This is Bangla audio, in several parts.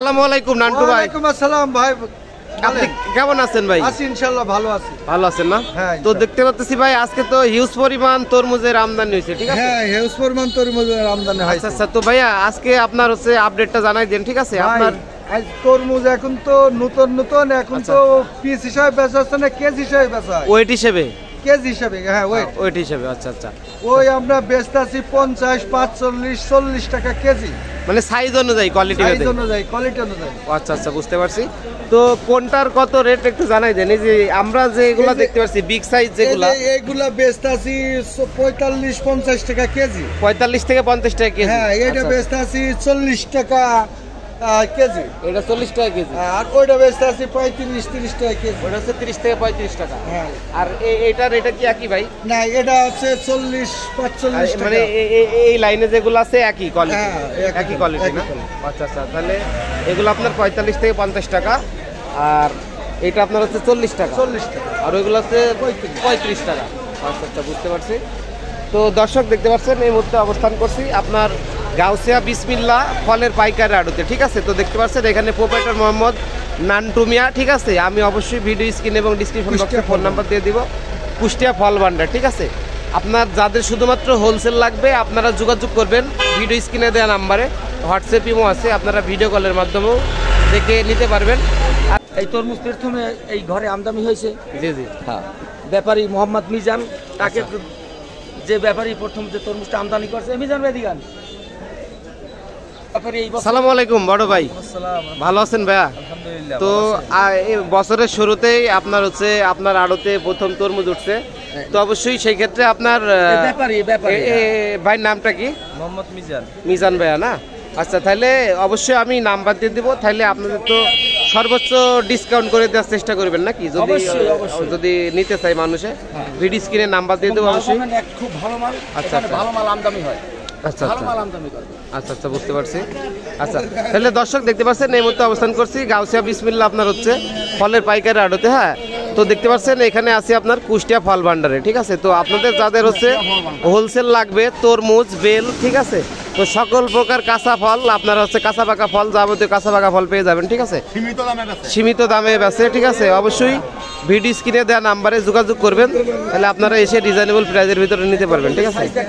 আসসালামু আলাইকুম নান্টু ভাই। ওয়ালাইকুম আসসালাম ভাই। আপনি কেমন আছেন ভাই? আছি ইনশাআল্লাহ, ভালো আছি। ভালো আছেন না? হ্যাঁ, তো দেখতে পাচ্ছি ভাই আজকে তো হিউজ পরিমাণ তরমুজের আমদানি হয়েছে, ঠিক আছে? হ্যাঁ, হিউজ পরিমাণ তরমুজের আমদানি হয়েছে। আচ্ছা, তো ভাইয়া আজকে আপনার হচ্ছে আপডেটটা জানাই দেন, ঠিক আছে? আপনার আজ তরমুজ এখন তো নতুন এখন তো পিস হিসাবে বেচা হচ্ছে না, কেজি হিসাবে বেচা হয়। ওয়েট হিসেবে? কেজি হিসাবে, হ্যাঁ ওয়েট হিসেবে। আচ্ছা। ওই আমরা বেচতেছি 50, 45, 40 টাকা কেজি। মানে সাইজ অনুযায়ী, কোয়ালিটি অনুযায়ী, কোয়ালিটি অনুযায়ী। আচ্ছা, বুঝতে পারছি। তো কোনটার কত রেট একটু জানাই দেন। এই যে আমরা যে এগুলা দেখতে পাচ্ছি বিগ সাইজ যেগুলা, এইগুলা বেচতেছি 45, 50 টাকা কেজি। 45 থেকে 50 টাকা কেজি। হ্যাঁ, এটা বেচতেছি 40 টাকা কেজি। এটা 40 টাকা কেজি। আর ওইটা বেচতেছি 35, 30 টাকা কেজি। ওটা হচ্ছে 30 থেকে 35 টাকা। হ্যাঁ। আর এটার এটা কি একই ভাই? না, এটা হচ্ছে 40, 45 টাকা। মানে এই লাইনে যেগুলো আছে একই কোয়ালিটি? হ্যাঁ, একই কোয়ালিটি না? আচ্ছা, তাহলে এগুলো আপনার 45 থেকে 50 টাকা, আর এটা আপনার হচ্ছে 40 টাকা। 40 টাকা। আর ওইগুলো হচ্ছে 35 টাকা। আচ্ছা, বুঝতে পারছি। তো দর্শক দেখতে পাচ্ছেন এই মুহূর্তে অবস্থান করছি আপনার গাউসিয়া বিসমিল্লাহ ফলের পাইকারি আড়তে, ঠিক আছে? তো দেখতে পাচ্ছেন এখানে প্রোপাইটার মোহাম্মদ নান্টু মিয়া, ঠিক আছে? আমি অবশ্যই ভিডিও স্ক্রিন এবং ডিসক্রিপশন বক্সে ফোন নাম্বার দিয়ে দিব। কুষ্টিয়া ফল ভান্ডার, ঠিক আছে? আপনার যাদের শুধুমাত্র হোলসেল লাগবে আপনারা যোগাযোগ করবেন ভিডিও স্ক্রিনে দেওয়া নাম্বারে। হোয়াটসঅ্যাপ ইমো আছে, আপনারা ভিডিও কলের মাধ্যমেও দেখে নিতে পারবেন। এই তরমুজ প্রথমে এই ঘরে আমদানি হয়েছে। জি। হ্যাঁ, ব্যাপারী মোহাম্মদ মিজান, তাকে যে ব্যাপারী প্রথম যে তরমুজটা আমদানি করছে, মিজান বেদিগান। আসসালামু আলাইকুম বড় ভাই, ভালো আছেন ভাইয়া? তো এই বছরের শুরুতেই আপনার হচ্ছে আপনার আড়তে প্রথম তরমুজ উঠছে, তো অবশ্যই সেই ক্ষেত্রে আপনার ভাইয়ের নামটা কি? মোহাম্মদ মিজান ভাইয়া না? আচ্ছা, তাহলে অবশ্যই আমি নাম্বার দিয়ে দিব, তাহলে আপনাদের তো সর্বোচ্চ ডিসকাউন্ট করে দেওয়ার চেষ্টা করবেন নাকি? যদি নিতে চাই মানুষে, ভিডিও স্ক্রিনে নাম্বার দিয়ে দেবো অবশ্যই। খুব ভালো মাল। আচ্ছা, ভালো মাল আমদানি হয়। আচ্ছা, বুঝতে পারছি। আচ্ছা, তাহলে দর্শক দেখতে পাচ্ছেন এই মুহূর্তে অবস্থান করছি গাউসিয়া বিসমিল্লাহ আপনার হচ্ছে ফলের পাইকারি আড়তে। হ্যাঁ, তো দেখতে পাচ্ছেন এখানে আছি আপনার কুষ্টিয়া ফল ভান্ডারে, ঠিক আছে? তো আপনাদের যাদের হচ্ছে হোলসেল লাগবে তরমুজ, বেল, ঠিক আছে? তো সকল প্রকার কাঁচা ফল আপনারা হচ্ছে কাঁচা পাকা ফল, যাবতীয় কাঁচা পাকা ফল পেয়ে যাবেন, ঠিক আছে? সীমিত দামে বেচে, ঠিক আছে? অবশ্যই ভিডিও স্ক্রিনে দেওয়া নাম্বারে যোগাযোগ করবেন, তাহলে আপনারা এসে রিজনেবল প্রাইসের ভিতরে নিতে পারবেন, ঠিক আছে? আচ্ছা,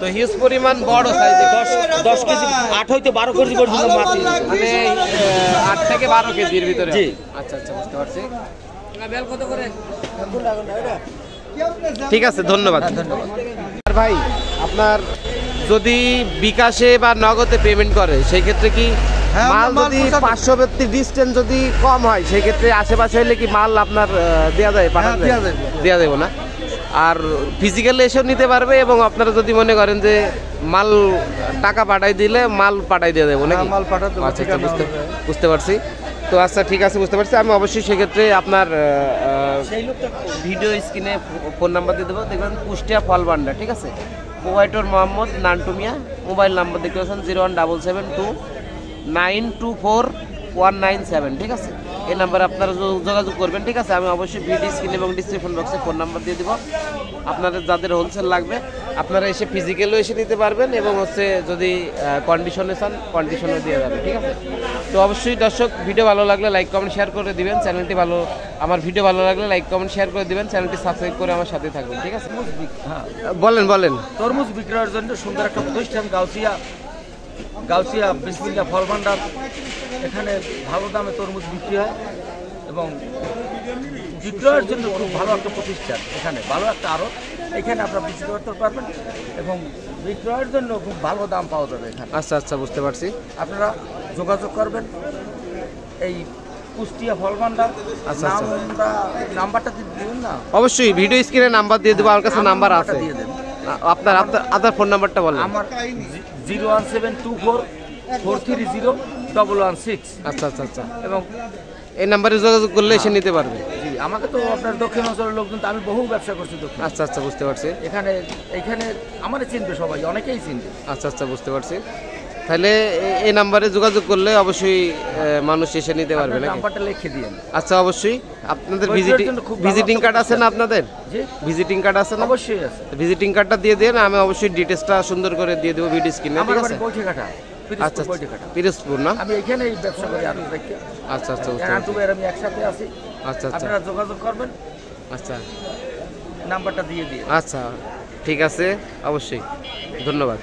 তো হিউজ পরিমাণ বড় সাইজে 10 কেজি, 8 হইতে 12 কেজি পর্যন্ত মাছ, মানে 8 থেকে 12 কেজির ভিতরে। জি। আচ্ছা, বুঝতে পারছি। ঠিক আছে, ধন্যবাদ। আর ভাই আপনার যদি বিকাশে বা নগদে পেমেন্ট করে সেই ক্ষেত্রে কি মাল যদি 500 ব্যক্তি ডিস্টেন্স যদি কম হয় সেই ক্ষেত্রে আশেপাশে হলে কি মাল আপনার দেওয়া যায়? দেওয়া যাবে না? আর ফিজিক্যালি এসেও নিতে পারবে, এবং আপনারা যদি মনে করেন যে মাল টাকা পাঠাই দিলে মাল পাঠাই দিয়ে দেবো নাকি? আচ্ছা, বুঝতে পারছি। তো আচ্ছা, ঠিক আছে, বুঝতে পারছি। আমি অবশ্যই সেক্ষেত্রে আপনার ভিডিও স্ক্রিনে ফোন নাম্বার দিয়ে দেবো, দেখবেন কুষ্টিয়া ফল ভান্ডার, ঠিক আছে? প্রোভাইডার মোহাম্মদ নান্টু মিয়া। মোবাইল নাম্বার দেখতে পাচ্ছেন 01772924197, ঠিক আছে? এই নাম্বারে আপনারা যোগাযোগ করবেন, ঠিক আছে? আমি অবশ্যই ভিডিও স্ক্রিন এবং ডিসক্রিপশন বক্সে ফোন নাম্বার দিয়ে দিব। আপনাদের যাদের হোলসেল লাগবে আপনারা এসে ফিজিক্যালও এসে নিতে পারবেন, এবং হচ্ছে যদি কন্ডিশনে চান কন্ডিশনও দিয়ে যাবে, ঠিক আছে? তো অবশ্যই দর্শক ভিডিও ভালো লাগলে লাইক কমেন্ট শেয়ার করে দিবেন। চ্যানেলটি আমার ভিডিও ভালো লাগলে লাইক কমেন্ট শেয়ার করে দিবেন, চ্যানেলটি সাবস্ক্রাইব করে আমার সাথে থাকবেন, ঠিক আছে? বলেন। তরমুজ বিক্রয়ের জন্য সুন্দর একটা প্রতিষ্ঠান গাউসিয়া বিসমিল্লাহ ফল ভান্ডার। এখানে ভালো দামে তরমুজ বিক্রি হয়, এবং বিক্রয়ের জন্য খুব ভালো একটা প্রতিষ্ঠান। এখানে ভালো একটা আড়ত, এখানে আপনারা বিক্রি করতে পারবেন, এবং বিক্রয়ের জন্য খুব ভালো দাম পাওয়া যাবে এখানে। আচ্ছা, বুঝতে পারছি। আপনারা যোগাযোগ করবেন এই কুষ্টিয়া ফল ভান্ডার। আচ্ছা, নাম্বারটা দিবেন না? অবশ্যই ভিডিও স্ক্রিনে নাম্বার দিয়ে দেবো, আমার কাছে নাম্বার আছে। আপনার ফোন নাম্বারটা বলেন। আমার 01724430116। আচ্ছা, এবং এই নাম্বারে যোগাযোগ করলে এসে নিতে পারবে। জি, আমাকে তো আপনার দক্ষিণ অঞ্চলের লোকজন, আমি বহু ব্যবসা করছি দক্ষিণ। আচ্ছা, বুঝতে পারছি। এখানে আমার চিনবে সবাই, অনেকেই চিনবে। আচ্ছা, বুঝতে পারছি। তাহলে এই নাম্বারে যোগাযোগ করলে অবশ্যই মানুষ এসে নিতে পারবে নাকি? নাম্বারটা লিখে দিন। আচ্ছা, অবশ্যই। আপনাদের ভিজিটিং কার্ড আছে না? আপনাদের ভিজিটিং কার্ড আছে না? অবশ্যই আছে। ভিজিটিং কার্ডটা দিয়ে দেন, আমি অবশ্যই ডিটেইলসটা সুন্দর করে দিয়ে দেবো ভিডিও স্ক্রিনে, ঠিক আছে? আচ্ছা পিরোজপুর বৈঠকাটা। পিরোজপুর না? আমি এখানেই ব্যবসা করি আরো দেখতে। আচ্ছা আচ্ছা বুঝতে আন্টু পারছি। ভাইয়ের আমি একসাথে আছি। আচ্ছা আচ্ছা আপনারা যোগাযোগ করবেন, আচ্ছা নাম্বারটা দিয়ে দিয়ে। আচ্ছা ঠিক আছে, অবশ্যই, ধন্যবাদ।